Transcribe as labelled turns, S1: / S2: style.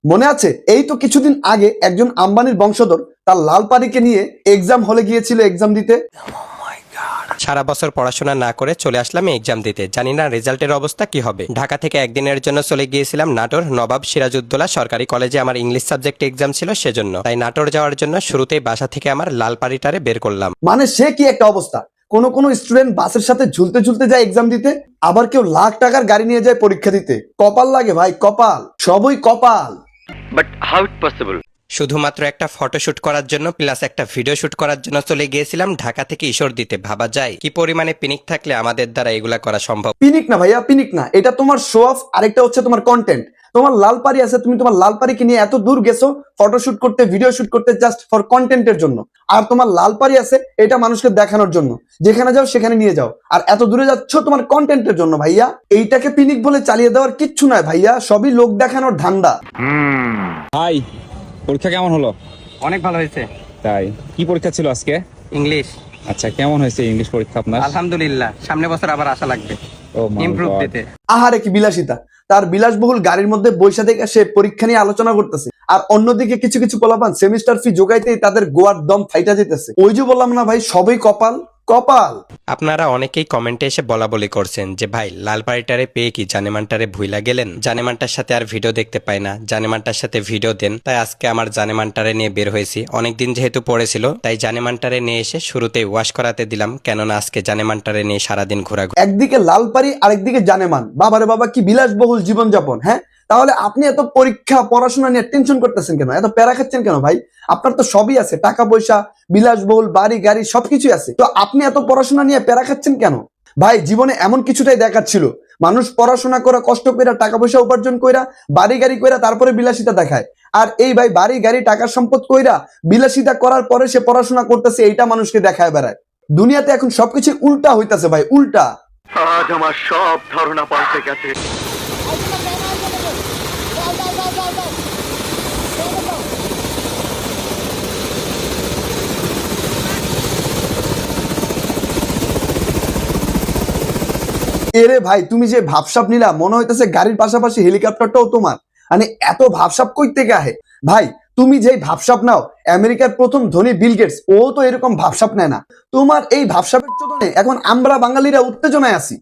S1: মনে আছে? এই তো কিছুদিন আগে একজন আম্বানির বংশধর তার লাল পারিকে নিয়ে এক্সাম হলে গিয়েছিল এক্সাম দিতে।
S2: সারা বছর পড়াশোনা না করে চলে আসলাম এক্সাম দিতে, জানি না রেজাল্টের অবস্থা কি হবে। ঢাকা থেকে একদিনের জন্য চলে গিয়েছিলাম নাটোর নবাব সিরাজউদ্দৌলা সরকারি কলেজে, আমার ইংলিশ সাবজেক্টে এক্সাম ছিল সেজন্য। তাই নাটোর যাওয়ার জন্য শুরুতেই বাসা থেকে আমার লাল পাড়িটারে বের করলাম।
S1: মানে সে কি একটা অবস্থা! কোন স্টুডেন্ট বাসের সাথে ঝুলতে ঝুলতে যায় এক্সাম দিতে, আবার কেউ লাখ টাকার গাড়ি নিয়ে যায় পরীক্ষা দিতে। কপাল লাগে ভাই, কপাল, সবই কপাল।
S3: But how it possible?
S2: শুধুমাত্র একটা ফটোশুট করার জন্য প্লাস একটা ভিডিও শুট করার জন্য চলে গিয়েছিলাম ঢাকা থেকে ঈশ্বর দিতে। ভাবা যায় কি পরিমাণে পিনিক থাকলে আমাদের দ্বারা এগুলা করা সম্ভব।
S1: পিনিক না ভাইয়া, পিনিক না, এটা তোমার শো অফ, আরেকটা হচ্ছে তোমার কন্টেন্ট। তোমার লাল পারি আছে, তুমি তোমার লাল পারিকে নিয়ে এত দূর গেছো ফটোশুট করতে, ভিডিও শুট করতে, জাস্ট ফর কন্টেন্টের জন্য। আর তোমার লাল পারি আছে এটা মানুষকে দেখানোর জন্য, যেখানে যাও সেখানে নিয়ে যাও। আর এত দূরে যাচ্ছ তোমার কন্টেন্টের জন্য ভাইয়া। এইটাকে পিনিক বলে চালিয়ে দেওয়ার কিচ্ছু নয় ভাইয়া, সবই লোক দেখানোর ধান্দা।
S4: হাই, পরীক্ষা কেমন হলো?
S5: অনেক ভালো হয়েছে।
S4: তাই কি পরীক্ষা ছিল আজকে?
S5: ইংলিশ।
S4: আচ্ছা, কেমন হয়েছে ইংলিশ পরীক্ষা আপনার?
S5: আলহামদুলিল্লাহ, সামনে বছর আবার আশা লাগবে
S4: ও মাই
S5: ইমপ্রুভ
S4: গড।
S5: দিতে।
S1: আহারে কি বিলাসিতা! তার বিলাসবহুল গাড়ির মধ্যে বৈশা থেকে সে পরীক্ষা নিয়ে আলোচনা করতেছে, আর অন্যদিকে কিছু কিছু পোলাপান সেমিস্টার ফি জোগাইতেই তাদের গোয়ার দম ফাইটা যেতেছে। ওই যে বললাম না ভাই, সবই কপাল, কপাল।
S2: আপনারা অনেকেই কমেন্টে এসে বলা বলি করছেন যে ভাই লাল পাড়িটারে পেয়ে কি জানেমানটারে ভুইলা গেলেন, জানেমানটার সাথে আর ভিডিও দেখতে পাই না, জানেমানটার সাথে ভিডিও দেন। তাই আজকে আমার জানেমানটারে নিয়ে বের হয়েছি। অনেকদিন যেহেতু পড়েছিল তাই জানেমানটারে নিয়ে এসে শুরুতেই ওয়াশ করাতে দিলাম, কেননা আজকে জানেমানটারে নিয়ে সারাদিন ঘোরাঘুরি।
S1: একদিকে লাল পারি, আরেকদিকে জানেমান। বাবারে বাবা, কি বিলাসবহুল জীবনযাপন! হ্যাঁ, তাহলে আপনি এত পরীক্ষা পড়াশোনা নিয়ে টেনশন করতেছেন কেন, এত প্যারা খাচ্ছেন কেন ভাই? আপনার তো সবই আছে, টাকা পয়সা, বিলাসবহুল বাড়ি গাড়ি সবকিছুই আছে, তো আপনি এত পড়াশোনা নিয়ে প্যারা খাচ্ছেন কেন ভাই? জীবনে এমন কিছুটাই দেখাচ্ছিল, মানুষ পড়াশোনা করে, কষ্ট করে, টাকা পয়সা উপার্জন কইরা, বাড়ি গাড়ি কইরা তারপরে বিলাসিতা দেখায়। আর এই ভাই বাড়ি গাড়ি টাকার সম্পদ কইরা বিলাসিতা করার পরে সে পড়াশোনা করতেছে, এইটা মানুষকে দেখায় বেড়ায়। দুনিয়াতে এখন সবকিছু উল্টা হইতাছে ভাই, উল্টা।
S3: আজ আমার সব ধারণা পাল্টে গেছে।
S1: এরে ভাই, তুমি যে ভাবসাব নিলা, মনে হইতেছে গাড়ির পাশাপাশি হেলিকপ্টারটাও তোমার। মানে এত ভাবসাব কই থেকে আহে ভাই? তুমি যেই ভাবসাব নাও, আমেরিকার প্রথম ধনী বিল গেটস ও তো এরকম ভাবসাব নেয় না। তোমার এই ভাবসাবের চোদনে এখন আমরা বাঙালিরা উত্তেজনায় আছি।